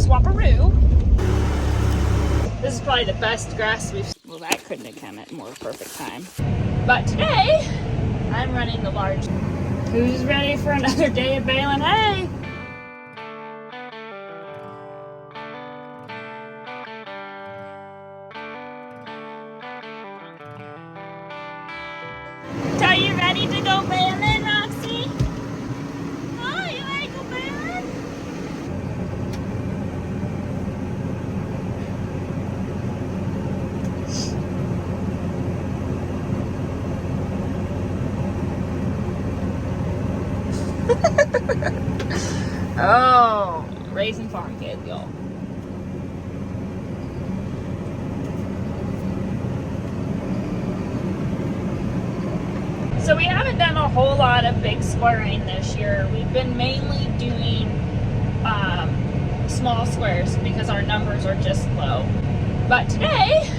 swapperoo. This is probably the best grass we've... Well, that couldn't have come at a more perfect time. But today, I'm running the large... Who's ready for another day of baling hay? Are you ready to go bailing, Roxy? Oh, you ready to go bailing? Oh, raising farm kids, y'all. So we haven't done a whole lot of big squaring this year. We've been mainly doing small squares because our numbers are just low. But today,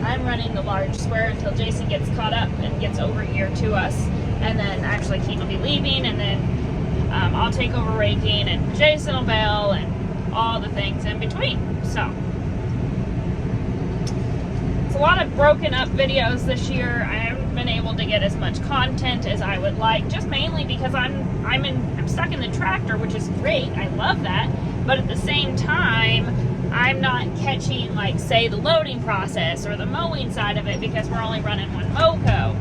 I'm running the large square until Jason gets caught up and gets over here to us. And then actually Keith will be leaving, and then I'll take over raking, and Jason will bail, and all the things in between. So it's a lot of broken up videos this year. I haven't been able to get as much content as I would like, just mainly because I'm stuck in the tractor, which is great. I love that, but at the same time, I'm not catching, like, say, the loading process or the mowing side of it because we're only running one moco.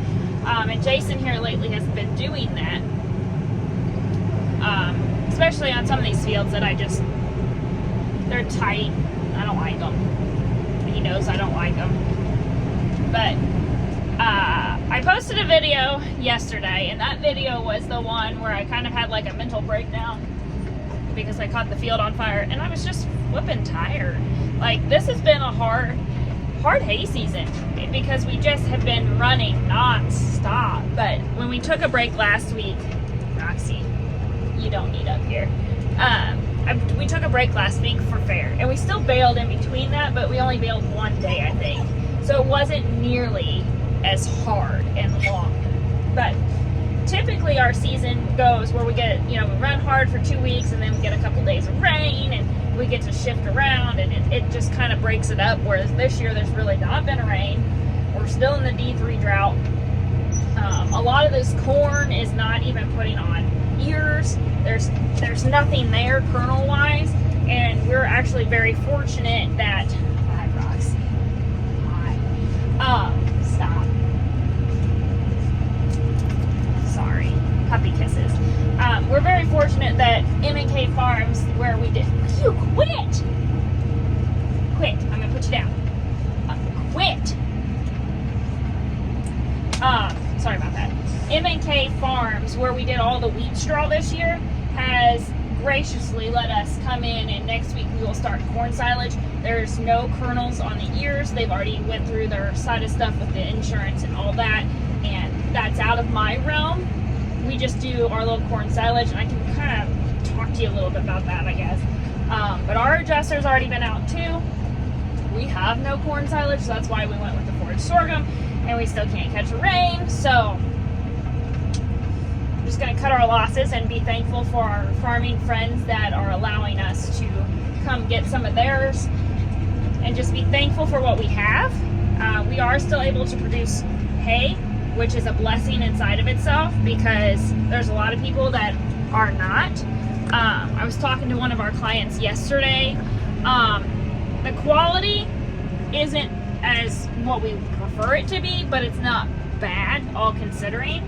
And Jason here lately has been doing that, especially on some of these fields that they're tight. I don't like them. He knows I don't like them. But I posted a video yesterday, and that video was the one where I kind of had like a mental breakdown because I caught the field on fire, and I was just flipping tired. Like, this has been a hard hay season because we just have been running non-stop. But when we took a break last week, Roxy, you don't need up here. We took a break last week for fair, and we still bailed in between that, but we only bailed one day, I think. So it wasn't nearly as hard and long. But typically our season goes where we get, we run hard for 2 weeks, and then we get a couple days of rain, and we get to shift around, and it just kind of breaks it up. Whereas this year there's really not been a rain. We're still in the D3 drought. A lot of this corn is not even putting on ears. There's nothing there kernel wise, and we're actually very fortunate that... Hi, Roxy. Hi. Stop. Sorry. Puppy kisses. We're very fortunate that M&K Farms, where we did... You quit! Quit. I'm gonna put you down. Quit. Sorry about that. M&K Farms, where we did all the wheat straw this year, has graciously let us come in, and next week we will start corn silage. There's no kernels on the ears. They've already went through their side of stuff with the insurance and all that, and that's out of my realm. We just do our little corn silage, and I can kind of talk to you a little bit about that, I guess. But our adjuster's already been out too. We have no corn silage, so that's why we went with the forage sorghum, and we still can't catch a rain. So I'm just going to cut our losses and be thankful for our farming friends that are allowing us to come get some of theirs, and just be thankful for what we have. We are still able to produce hay, which is a blessing inside of itself, because there's a lot of people that are not. I was talking to one of our clients yesterday. The quality isn't as what we prefer it to be, but it's not bad, all considering.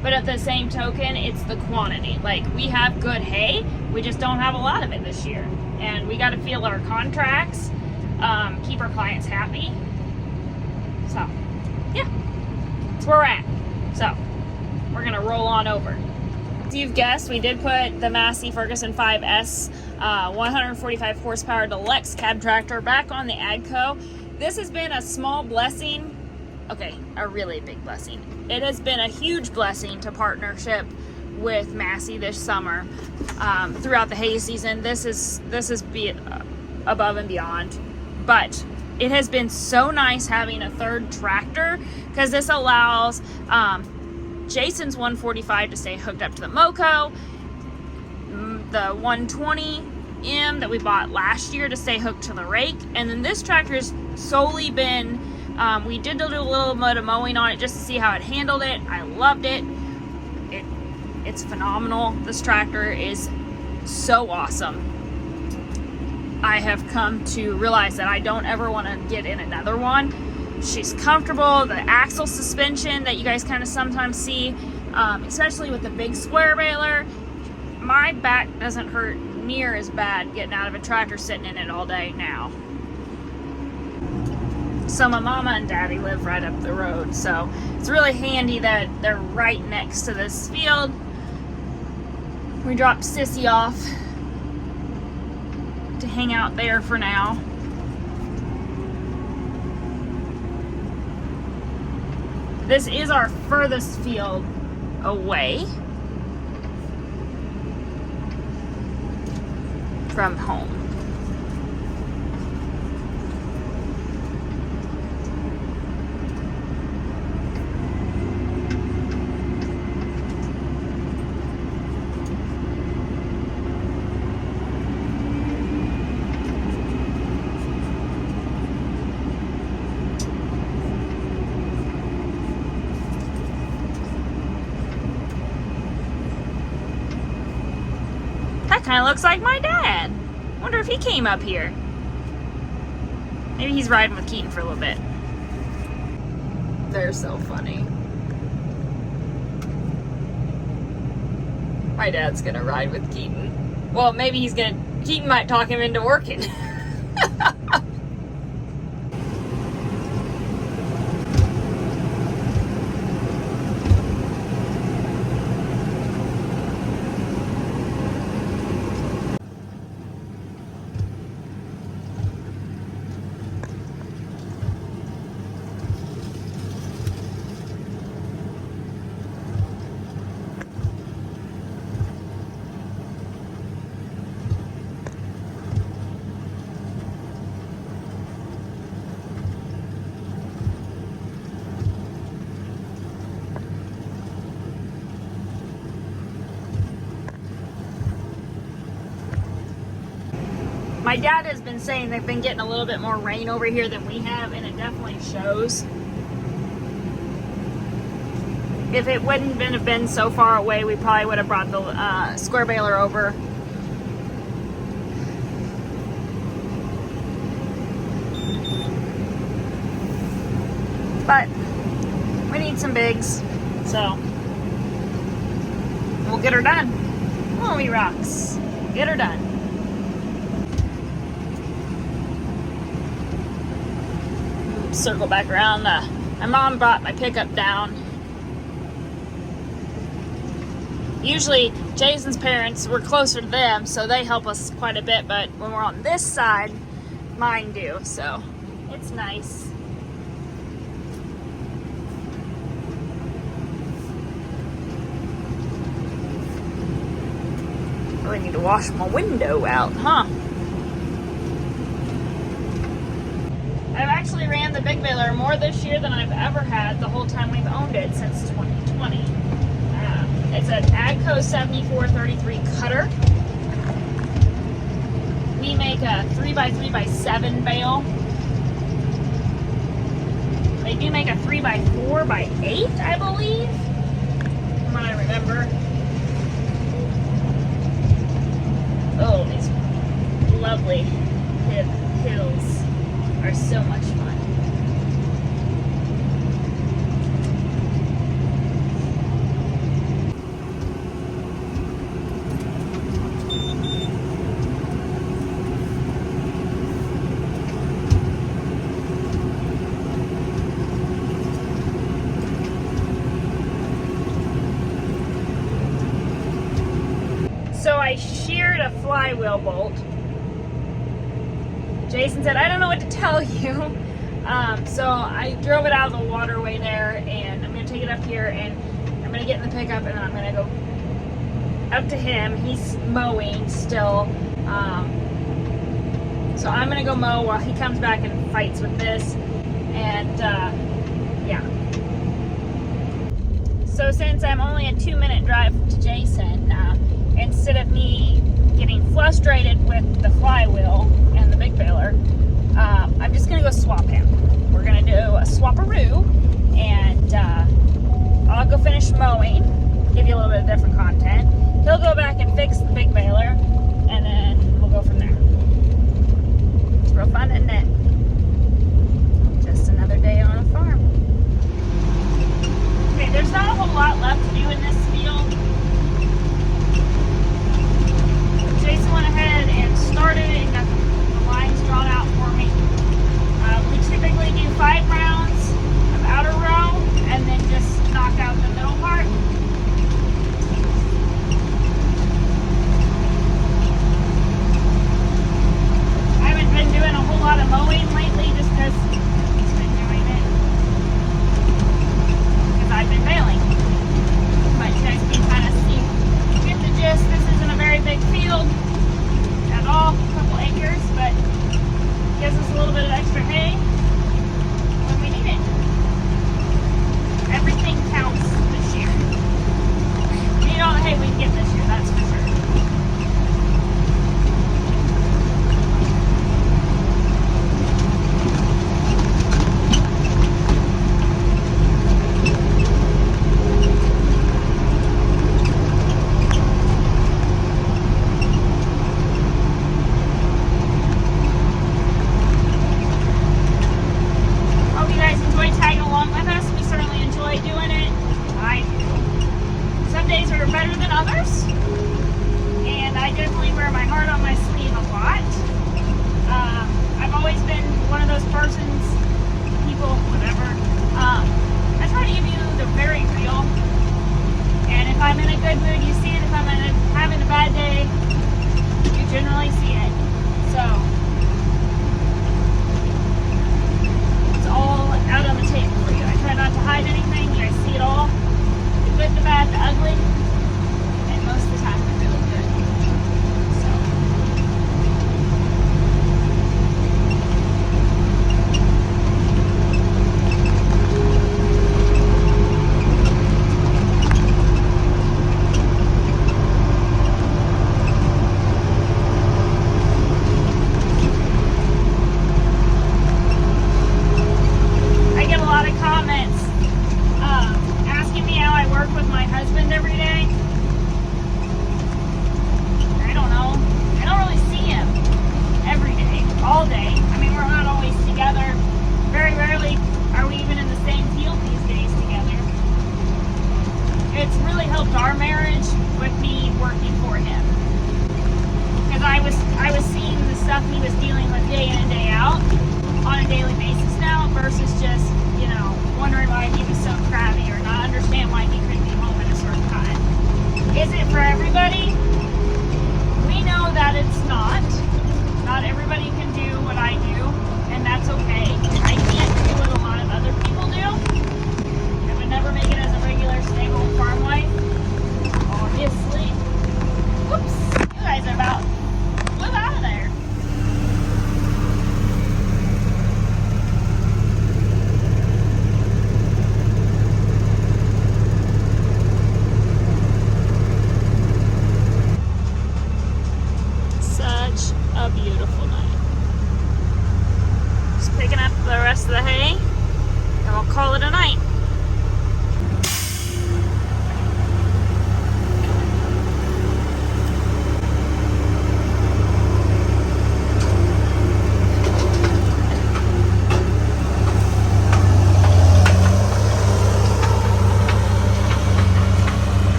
But at the same token, it's the quantity. Like, we have good hay, we just don't have a lot of it this year. And we got to feel our contracts, keep our clients happy. So, yeah, that's where we're at. So, we're going to roll on over. As you've guessed, we did put the Massey Ferguson 5S 145 horsepower deluxe cab tractor back on the AcGo. This has been a small blessing. Okay, a really big blessing. It has been a huge blessing to partnership with Massey this summer. Throughout the hay season, this is above and beyond. But it has been so nice having a third tractor, because this allows Jason's 145 to stay hooked up to the Moco. The 120 M that we bought last year to stay hooked to the rake. And then this tractor's solely been, we did do a little bit of mowing on it just to see how it handled it. I loved it. It's phenomenal. This tractor is so awesome. I have come to realize that I don't ever want to get in another one. She's comfortable. The axle suspension that you guys kind of sometimes see, especially with the big square baler, my back doesn't hurt near as bad getting out of a tractor sitting in it all day now. So my mama and daddy live right up the road, so it's really handy that they're right next to this field. We dropped Sissy off to hang out there for now. This is our furthest field away from home. Kind of looks like my dad. Wonder if he came up here. Maybe he's riding with Keaton for a little bit. They're so funny. My dad's gonna ride with Keaton. Well, maybe Keaton might talk him into working. My dad has been saying they've been getting a little bit more rain over here than we have, and it definitely shows. If it wouldn't have been so far away, we probably would have brought the square baler over. But we need some bigs, so we'll get her done. Won't we, Rocks? Get her done. Circle back around. My mom brought my pickup down. Usually Jason's parents, we're closer to them, so they help us quite a bit, but when we're on this side, mine do, so it's nice. Really need to wash my window out, huh? I've actually ran the big baler more this year than I've ever had the whole time we've owned it since 2020. It's an AcGo 7433 cutter. We make a 3x3x7 bale. They do make a 3x4x8, I believe, from what I remember. Oh, these lovely hills are so much fun. So I sheared a flywheel bolt. Jason said, I don't know what to tell you. So I drove it out of the waterway there, and I'm going to take it up here, and I'm going to get in the pickup, and then I'm going to go up to him. He's mowing still. So I'm going to go mow while he comes back and fights with this. And yeah. So since I'm only a 2-minute drive to Jason, instead of me getting flooded frustrated with the flywheel and the big baler, I'm just gonna go swap him. We're gonna do a swap-a-roo, and I'll go finish mowing, give you a little bit of different content. He'll go back and fix the big baler, and then we'll go from there. It's real fun, isn't it? Just another day on a farm. Okay, there's not a whole lot left to do in this field. Jason went ahead and started it and got the lines drawn out for me. We typically do 5 rounds of outer row and then just knock out the middle part. I haven't been doing a whole lot of mowing lately just because he's been doing it. Because I've been bailing. But you guys can kind of see, get the gist. This isn't a very big field at all, a couple acres, but gives us a little bit of extra hay when we need it. Everything counts this year. We need all the hay we can get this year, that's for sure.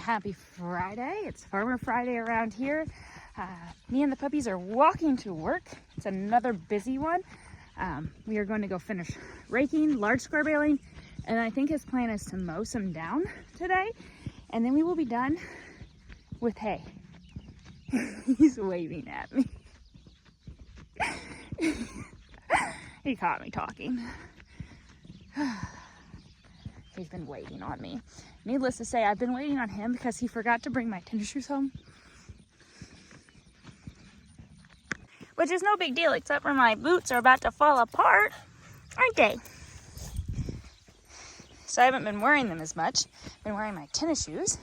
Happy Friday. It's Farmer Friday around here. Me and the puppies are walking to work. It's another busy one. We are going to go finish raking, large square baling, and I think his plan is to mow some down today, and then we will be done with hay. He's waving at me. He caught me talking. He's been waiting on me. Needless to say, I've been waiting on him because he forgot to bring my tennis shoes home. Which is no big deal, except for my boots are about to fall apart, aren't they? So I haven't been wearing them as much. I've been wearing my tennis shoes.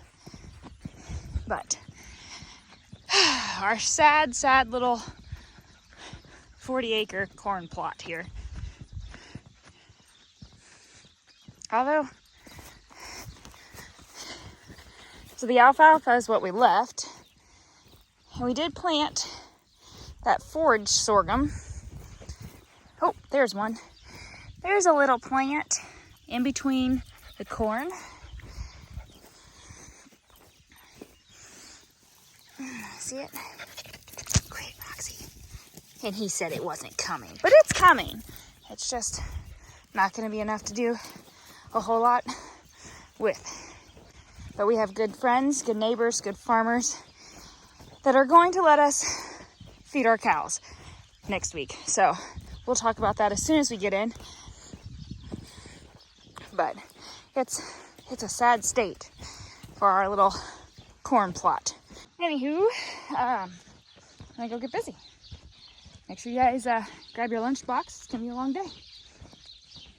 But our sad little 40-acre corn plot here. Although, so the alfalfa is what we left. And we did plant that forage sorghum. Oh, there's one. There's a little plant in between the corn. See it? Quick, Roxy. And he said it wasn't coming, but it's coming. It's just not going to be enough to do a whole lot with. But we have good friends, good neighbors, good farmers that are going to let us feed our cows next week. So we'll talk about that as soon as we get in. But it's a sad state for our little corn plot. Anywho, I'm gonna go get busy. Make sure you guys grab your lunch box. It's gonna be a long day.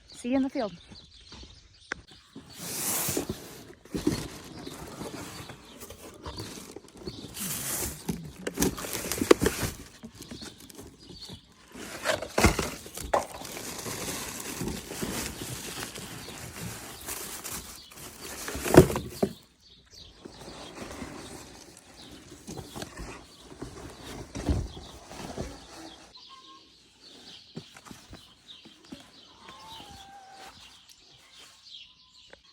See you in the field.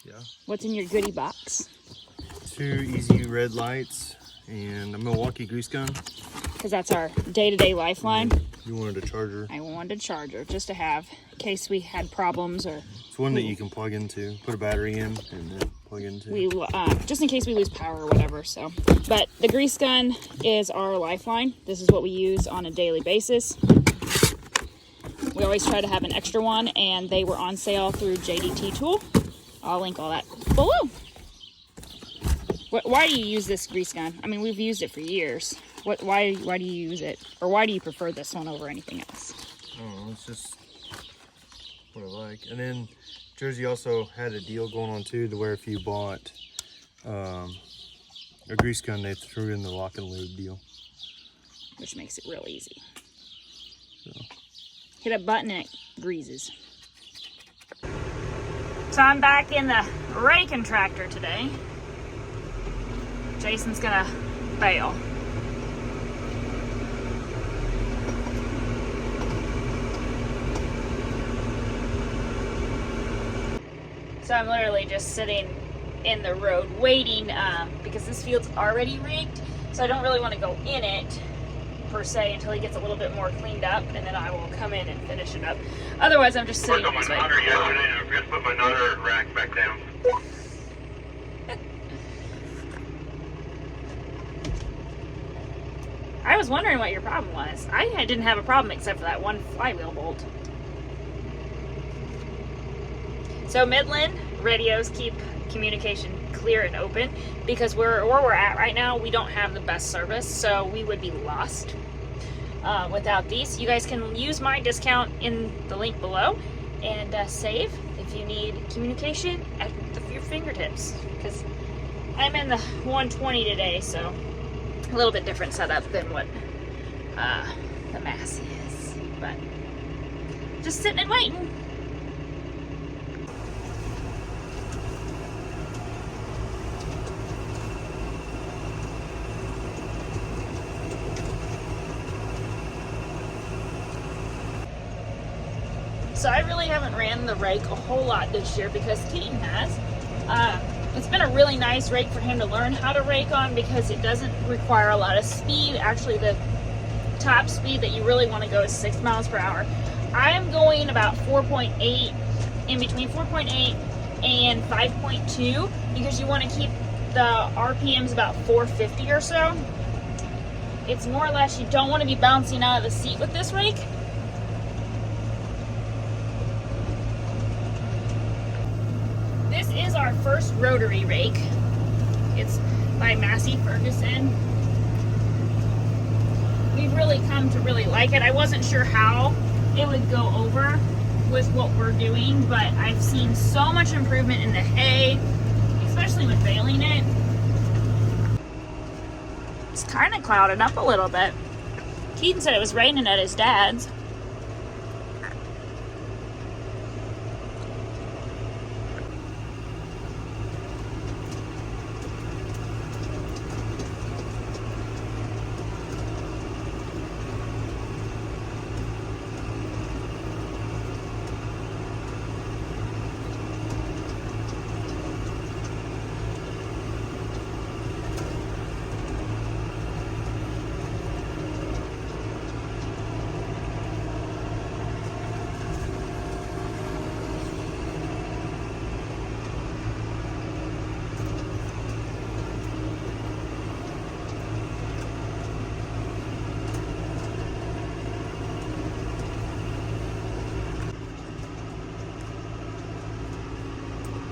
Yeah. What's in your goodie box? 2 easy red lights and a Milwaukee grease gun. Because that's our day-to-day lifeline. You wanted a charger. I wanted a charger just to have in case we had problems or. It's one that you can plug into, put a battery in, and then plug into. We just in case we lose power or whatever. So, but the grease gun is our lifeline. This is what we use on a daily basis. We always try to have an extra one, and they were on sale through JDT Tool. I'll link all that below. Why do you use this grease gun? I mean, we've used it for years. Why do you use it? Or why do you prefer this one over anything else? I don't know, it's just what I like. And then Jersey also had a deal going on too, to where if you bought a grease gun, they threw in the lock and load deal. Which makes it real easy. So. Hit a button and it greases. So I'm back in the Raking tractor today. Jason's gonna bale. So I'm literally just sitting in the road waiting because this field's already raked. So I don't really want to go in it per se until he gets a little bit more cleaned up, and then I will come in and finish it up. Otherwise, I'm just sitting this way. I forgot to put my nodder rack back down. I was wondering what your problem was. I didn't have a problem except for that one flywheel bolt. So Midland radios keep communication clear and open because where we're at right now, we don't have the best service, so we would be lost without these. You guys can use my discount in the link below and save if you need communication at your fingertips, because I'm in the 120 today, so a little bit different setup than what the Massey is, but just sitting and waiting. So I really haven't ran the rake a whole lot this year because Keaton has. It's been a really nice rake for him to learn how to rake on because it doesn't require a lot of speed. Actually, the top speed that you really want to go is 6 miles per hour. I am going about 4.8, in between 4.8 and 5.2 because you want to keep the RPMs about 450 or so. It's more or less, you don't want to be bouncing out of the seat with this rake. This is our first rotary rake. It's by Massey Ferguson. We've really come to really like it. I wasn't sure how it would go over with what we're doing, but I've seen so much improvement in the hay, especially with baling it. It's kind of clouded up a little bit. Keaton said it was raining at his dad's.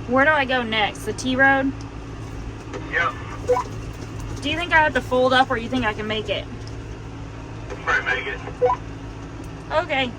Where do I go next? The T road? Yep. Do you think I have to fold up or you think I can make it? Try to make it. Okay.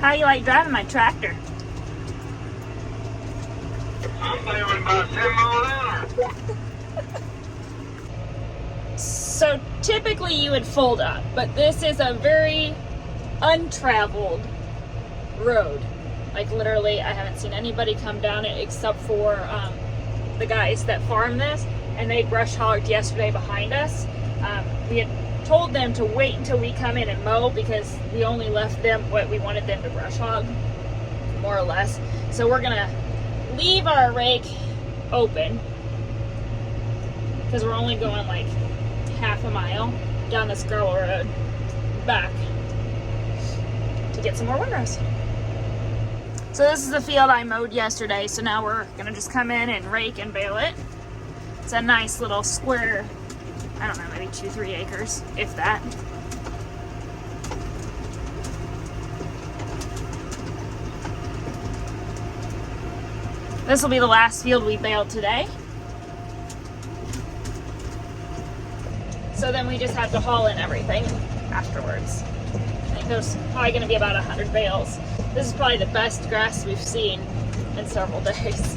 How do you like driving my tractor? I'm doing about 10 miles an hour. So typically you would fold up, but this is a very untraveled road. Like literally, I haven't seen anybody come down it except for the guys that farm this, and they brush hogged yesterday behind us. We had told them to wait until we come in and mow because we only left them what we wanted them to brush hog, more or less. So we're gonna leave our rake open because we're only going like half a mile down this gravel road back to get some more windrows. So this is the field I mowed yesterday, so now we're gonna just come in and rake and bale it. It's a nice little square, I don't know, maybe 2-3 acres, if that. This will be the last field we baled today. So then we just have to haul in everything afterwards. I think there's probably gonna be about 100 bales. This is probably the best grass we've seen in several days.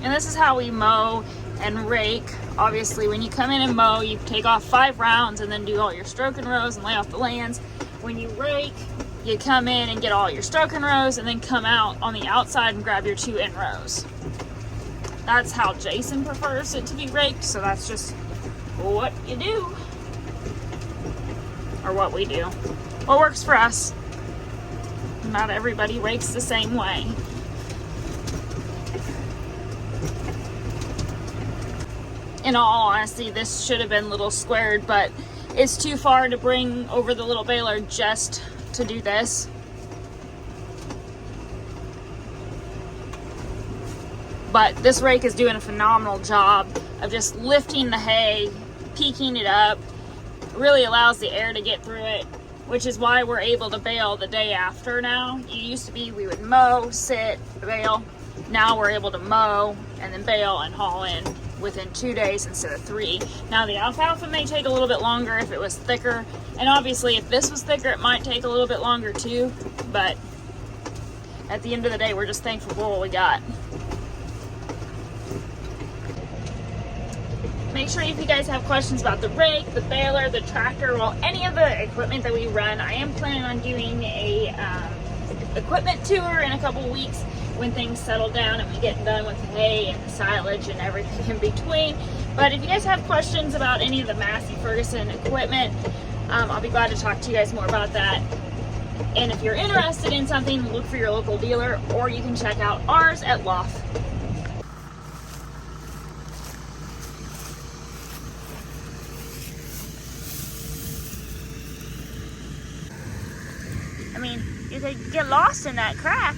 And this is how we mow and rake. Obviously, when you come in and mow, you take off 5 rounds and then do all your stroking rows and lay off the lands. When you rake, you come in and get all your stroking rows and then come out on the outside and grab your 2 in rows. That's how Jason prefers it to be raked, so that's just what you do. Or what we do. What works for us. Not everybody rakes the same way. In all honesty, this should have been a little squared, but it's too far to bring over the little baler just to do this. But this rake is doing a phenomenal job of just lifting the hay, peaking it up. It really allows the air to get through it, which is why we're able to bale the day after now. It used to be we would mow, sit, bale. Now we're able to mow and then bale and haul in within 2 days instead of 3. Now the alfalfa may take a little bit longer if it was thicker, and obviously if this was thicker it might take a little bit longer too, but at the end of the day we're just thankful for what we got. Make sure if you guys have questions about the rake, the baler, the tractor, well, any of the equipment that we run, I am planning on doing a equipment tour in a couple weeks when things settle down and we get done with the hay and the silage and everything in between. But if you guys have questions about any of the Massey Ferguson equipment, I'll be glad to talk to you guys more about that. And if you're interested in something, look for your local dealer, or you can check out ours at Loft. I mean, you could get lost in that crack.